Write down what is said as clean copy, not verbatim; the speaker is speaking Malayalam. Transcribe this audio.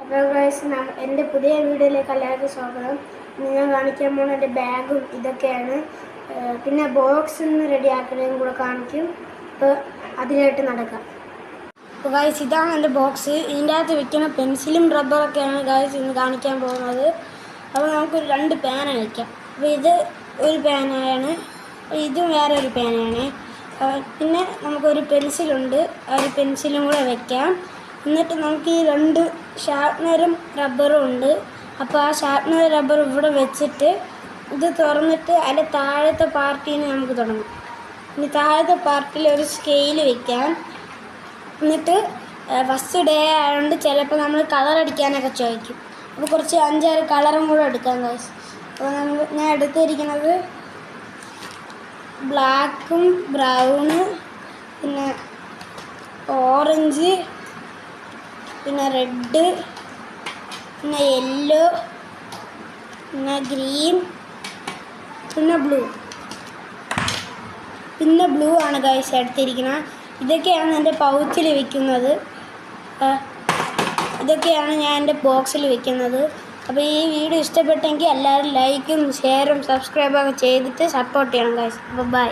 എൻ്റെ പുതിയ വീഡിയോയിലേക്ക് എല്ലാവർക്കും സ്വാഗതം. ഞാൻ കാണിക്കാൻ പോകുന്ന എൻ്റെ ബാഗും ഇതൊക്കെയാണ്. പിന്നെ ബോക്സ് ഒന്ന് റെഡിയാക്കണേയും കൂടെ കാണിക്കും. അപ്പോൾ അതിനായിട്ട് നടക്കാം. അപ്പോൾ ഗൈസ്, ഇതാണ് എൻ്റെ ബോക്സ്. ഇതിൻ്റെ അകത്ത് വെക്കുന്ന പെൻസിലും റബ്ബറൊക്കെയാണ് ഗൈസ് ഇന്ന് കാണിക്കാൻ പോകുന്നത്. അപ്പോൾ നമുക്കൊരു 2 പേന വയ്ക്കാം. അപ്പോൾ ഇത് ഒരു പേനയാണ്, ഇതും വേറെ ഒരു പേനയാണ്. പിന്നെ നമുക്കൊരു പെൻസിലുണ്ട്, ആ ഒരു പെൻസിലും കൂടെ വയ്ക്കാം. എന്നിട്ട് നമുക്ക് ഈ 2 ഷാർപ്നറും റബ്ബറും ഉണ്ട്. അപ്പോൾ ആ ഷാർപ്നർ റബ്ബർ ഇവിടെ വെച്ചിട്ട് ഇത് തുറന്നിട്ട് അതിൻ്റെ താഴത്തെ പാർട്ടിൽ നിന്ന് നമുക്ക് തുടങ്ങാം. ഇനി താഴത്തെ പാർട്ടിൽ ഒരു സ്കെയിൽ വയ്ക്കാം. എന്നിട്ട് ഫസ്റ്റ് ഡേ ആയതുകൊണ്ട് ചിലപ്പോൾ നമ്മൾ കളറടിക്കാനൊക്കെ ചോദിക്കും. അപ്പോൾ കുറച്ച് 5-6 കളറും കൂടെ എടുക്കാം ഗൈസ്. അപ്പോൾ ഞാൻ എടുത്തിരിക്കുന്നത് ബ്ലാക്കും ബ്രൗണ്, പിന്നെ ഓറഞ്ച്, പിന്നെ റെഡ്, പിന്നെ യെല്ലോ, പിന്നെ ഗ്രീൻ, പിന്നെ ബ്ലൂ ആണ് ഗൈസ് എടുത്തിരിക്കുന്നത്. ഇതൊക്കെയാണ് എൻ്റെ പൗച്ചിൽ വയ്ക്കുന്നത്. ഇതൊക്കെയാണ് ഞാൻ എൻ്റെ ബോക്സിൽ വയ്ക്കുന്നത്. അപ്പോൾ ഈ വീഡിയോ ഇഷ്ടപ്പെട്ടെങ്കിൽ എല്ലാവരും ലൈക്കും ഷെയറും സബ്സ്ക്രൈബൊക്കെ ചെയ്തിട്ട് സപ്പോർട്ട് ചെയ്യണം ഗൈസ്. അപ്പോൾ ബൈ.